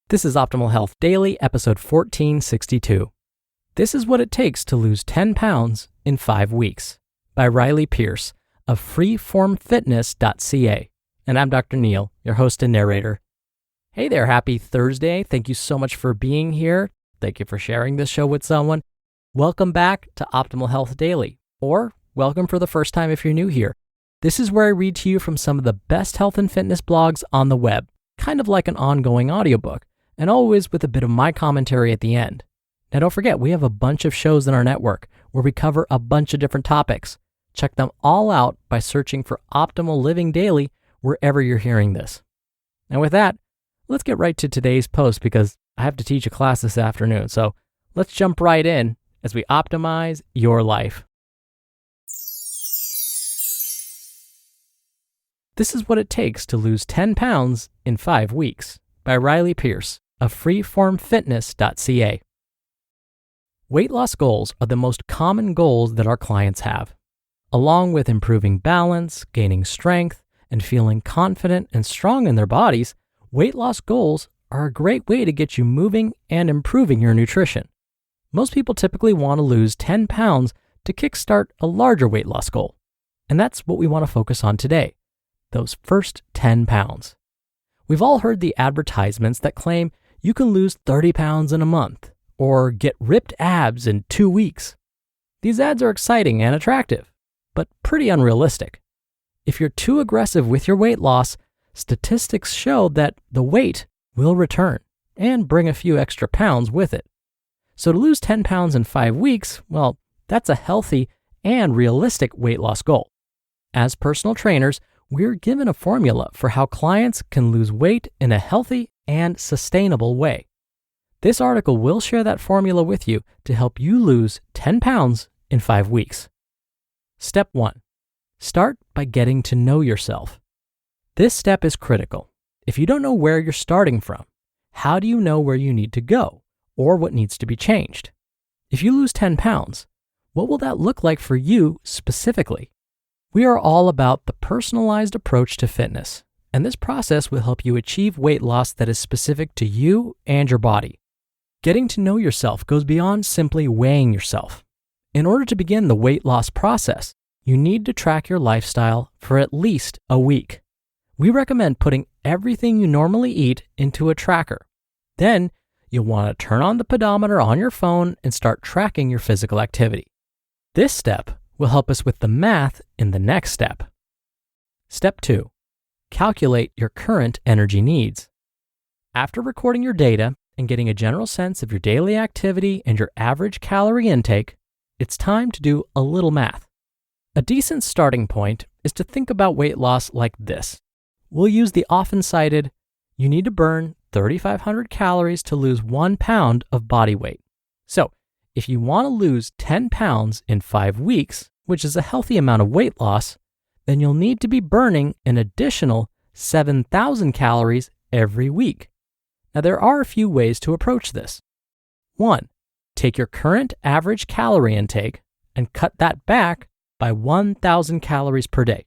This is Optimal Health Daily, episode 1462. This is what it takes to lose 10 pounds in 5 weeks by Riley Pearce of freeformfitness.ca. And I'm Dr. Neil, your host and narrator. Hey there, happy Thursday. Thank you so much for being here. Thank you for sharing this show with someone. Welcome back to Optimal Health Daily, or welcome for the first time if you're new here. This is where I read to you from some of the best health and fitness blogs on the web, kind of like an ongoing audiobook, and always with a bit of my commentary at the end. Now don't forget, we have a bunch of shows in our network where we cover a bunch of different topics. Check them all out by searching for Optimal Living Daily wherever you're hearing this. And with that, let's get right to today's post because I have to teach a class this afternoon. So let's jump right in as we optimize your life. This is what it takes to lose 10 pounds in 5 weeks by Riley Pearce of freeformfitness.ca. Weight loss goals are the most common goals that our clients have. Along with improving balance, gaining strength, and feeling confident and strong in their bodies, weight loss goals are a great way to get you moving and improving your nutrition. Most people typically want to lose 10 pounds to kickstart a larger weight loss goal. And that's what we want to focus on today, those first 10 pounds. We've all heard the advertisements that claim you can lose 30 pounds in a month or get ripped abs in 2 weeks. These ads are exciting and attractive, but pretty unrealistic. If you're too aggressive with your weight loss, statistics show that the weight will return and bring a few extra pounds with it. So to lose 10 pounds in 5 weeks, well, that's a healthy and realistic weight loss goal. As personal trainers, we're given a formula for how clients can lose weight in a healthy and sustainable way. This article will share that formula with you to help you lose 10 pounds in 5 weeks. Step 1. Start by getting to know yourself. This step is critical. If you don't know where you're starting from, how do you know where you need to go or what needs to be changed? If you lose 10 pounds, what will that look like for you specifically? We are all about the personalized approach to fitness, and this process will help you achieve weight loss that is specific to you and your body. Getting to know yourself goes beyond simply weighing yourself. In order to begin the weight loss process, you need to track your lifestyle for at least a week. We recommend putting everything you normally eat into a tracker. Then, you'll want to turn on the pedometer on your phone and start tracking your physical activity. This step will help us with the math in the next step. Step 2. Calculate your current energy needs. After recording your data and getting a general sense of your daily activity and your average calorie intake, it's time to do a little math. A decent starting point is to think about weight loss like this. We'll use the often cited, you need to burn 3,500 calories to lose 1 pound of body weight. So, if you want to lose 10 pounds in 5 weeks, which is a healthy amount of weight loss, then you'll need to be burning an additional 7,000 calories every week. Now, there are a few ways to approach this. 1. Take your current average calorie intake and cut that back by 1,000 calories per day.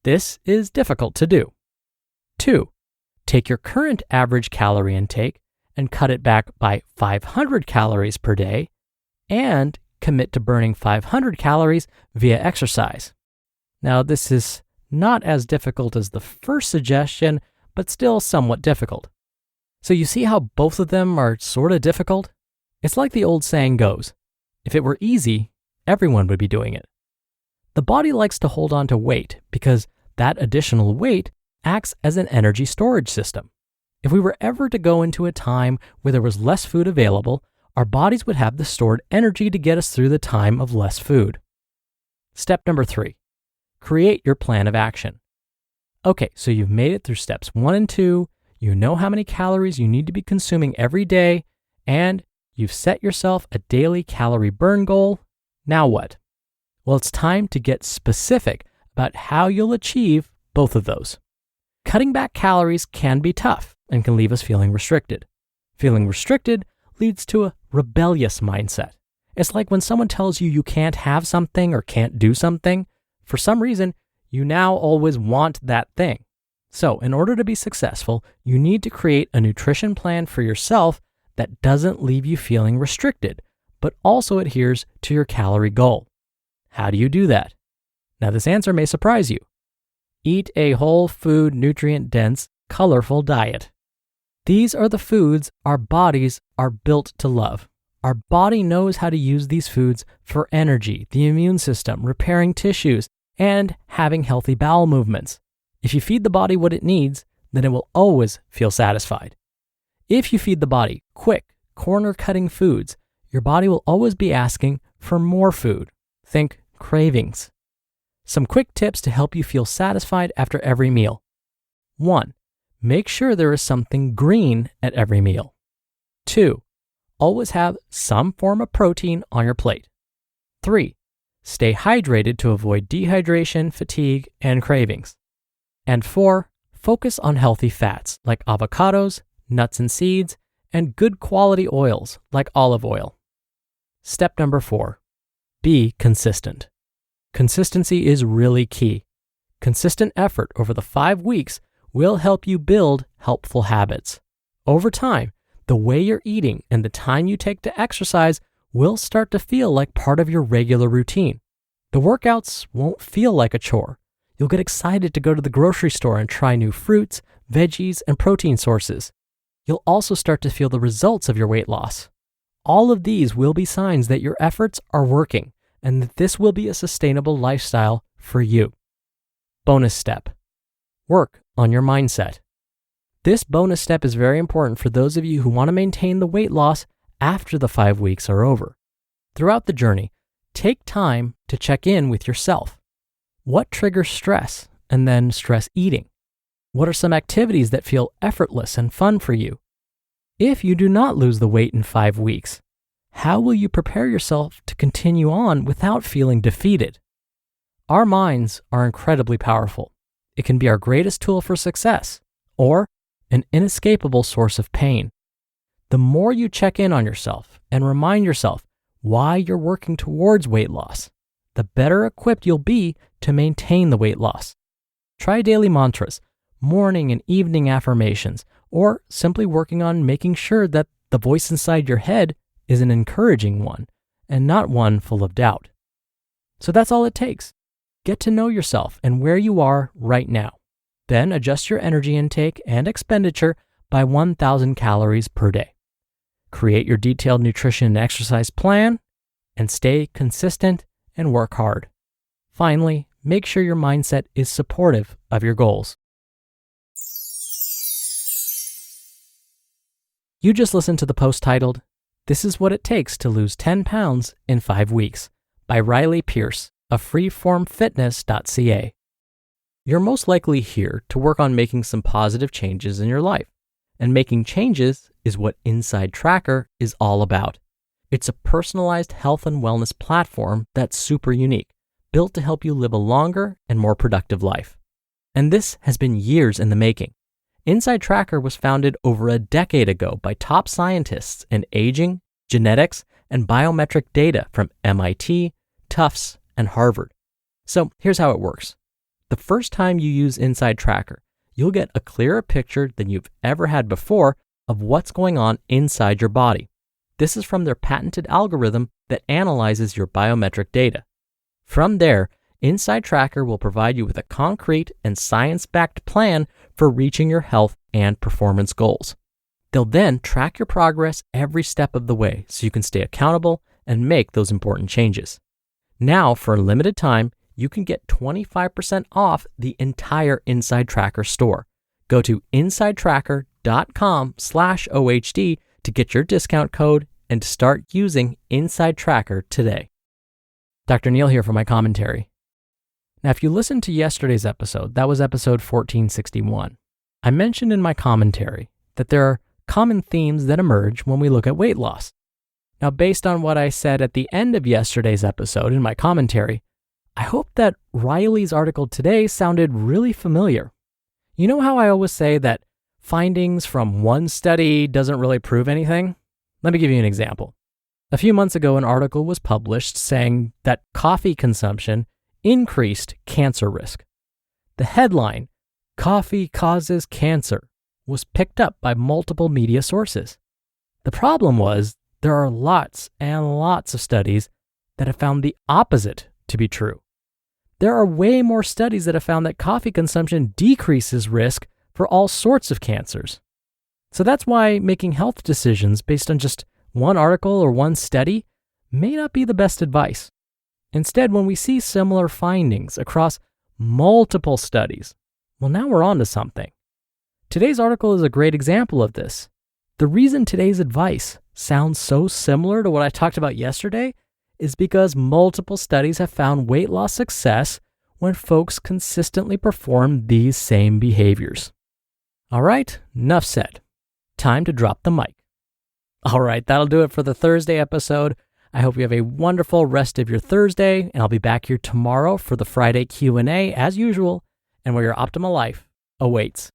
This is difficult to do. 2. Take your current average calorie intake and cut it back by 500 calories per day and commit to burning 500 calories via exercise. Now, this is not as difficult as the first suggestion, but still somewhat difficult. So you see how both of them are sort of difficult? It's like the old saying goes, if it were easy, everyone would be doing it. The body likes to hold on to weight because that additional weight acts as an energy storage system. If we were ever to go into a time where there was less food available, our bodies would have the stored energy to get us through the time of less food. Step number 3, create your plan of action. Okay, so you've made it through steps 1 and 2, you know how many calories you need to be consuming every day, and you've set yourself a daily calorie burn goal. Now what? Well, it's time to get specific about how you'll achieve both of those. Cutting back calories can be tough and can leave us feeling restricted. Feeling restricted leads to a rebellious mindset. It's like when someone tells you you can't have something or can't do something, for some reason, you now always want that thing. So, in order to be successful, you need to create a nutrition plan for yourself that doesn't leave you feeling restricted, but also adheres to your calorie goal. How do you do that? Now, this answer may surprise you. Eat a whole food, nutrient-dense, colorful diet. These are the foods our bodies are built to love. Our body knows how to use these foods for energy, the immune system, repairing tissues, and having healthy bowel movements. If you feed the body what it needs, then it will always feel satisfied. If you feed the body quick, corner-cutting foods, your body will always be asking for more food. Think cravings. Some quick tips to help you feel satisfied after every meal. 1. Make sure there is something green at every meal. 2. Always have some form of protein on your plate. 3. Stay hydrated to avoid dehydration, fatigue, and cravings. And 4. Focus on healthy fats like avocados, nuts and seeds, and good quality oils like olive oil. Step number 4. Be consistent. Consistency is really key. Consistent effort over the 5 weeks will help you build helpful habits. Over time, the way you're eating and the time you take to exercise will start to feel like part of your regular routine. The workouts won't feel like a chore. You'll get excited to go to the grocery store and try new fruits, veggies, and protein sources. You'll also start to feel the results of your weight loss. All of these will be signs that your efforts are working and that this will be a sustainable lifestyle for you. Bonus step. Work on your mindset. This bonus step is very important for those of you who want to maintain the weight loss after the 5 weeks are over. Throughout the journey, take time to check in with yourself. What triggers stress and then stress eating? What are some activities that feel effortless and fun for you? If you do not lose the weight in 5 weeks, how will you prepare yourself to continue on without feeling defeated? Our minds are incredibly powerful. It can be our greatest tool for success or an inescapable source of pain. The more you check in on yourself and remind yourself why you're working towards weight loss, the better equipped you'll be to maintain the weight loss. Try daily mantras, morning and evening affirmations, or simply working on making sure that the voice inside your head is an encouraging one and not one full of doubt. So that's all it takes. Get to know yourself and where you are right now. Then adjust your energy intake and expenditure by 1,000 calories per day. Create your detailed nutrition and exercise plan, and stay consistent and work hard. Finally, make sure your mindset is supportive of your goals. You just listened to the post titled, "This is What It Takes to Lose 10 Pounds in 5 Weeks" by Riley Pearce of freeformfitness.ca. You're most likely here to work on making some positive changes in your life. And making changes is what Inside Tracker is all about. It's a personalized health and wellness platform that's super unique, built to help you live a longer and more productive life. And this has been years in the making. Inside Tracker was founded over a decade ago by top scientists in aging, genetics, and biometric data from MIT, Tufts, and Harvard. So here's how it works. The first time you use Inside Tracker, you'll get a clearer picture than you've ever had before of what's going on inside your body. This is from their patented algorithm that analyzes your biometric data. From there, Inside Tracker will provide you with a concrete and science-backed plan for reaching your health and performance goals. They'll then track your progress every step of the way so you can stay accountable and make those important changes. Now, for a limited time, you can get 25% off the entire Inside Tracker store. Go to insidetracker.com/OHD to get your discount code and to start using Inside Tracker today. Dr. Neil here for my commentary. Now, if you listened to yesterday's episode, that was episode 1461, I mentioned in my commentary that there are common themes that emerge when we look at weight loss. Now, based on what I said at the end of yesterday's episode in my commentary, I hope that Riley's article today sounded really familiar. You know how I always say that findings from one study doesn't really prove anything? Let me give you an example. A few months ago, an article was published saying that coffee consumption increased cancer risk. The headline, coffee causes cancer was picked up by multiple media sources. The problem was there are lots and lots of studies that have found the opposite to be true. There are way more studies that have found that coffee consumption decreases risk for all sorts of cancers. So that's why making health decisions based on just one article or one study may not be the best advice. Instead, when we see similar findings across multiple studies, well, now we're on to something. Today's article is a great example of this. The reason today's advice sounds so similar to what I talked about yesterday is because multiple studies have found weight loss success when folks consistently perform these same behaviors. All right, enough said. Time to drop the mic. All right, that'll do it for the Thursday episode. I hope you have a wonderful rest of your Thursday, and I'll be back here tomorrow for the Friday Q&A as usual, and where your optimal life awaits.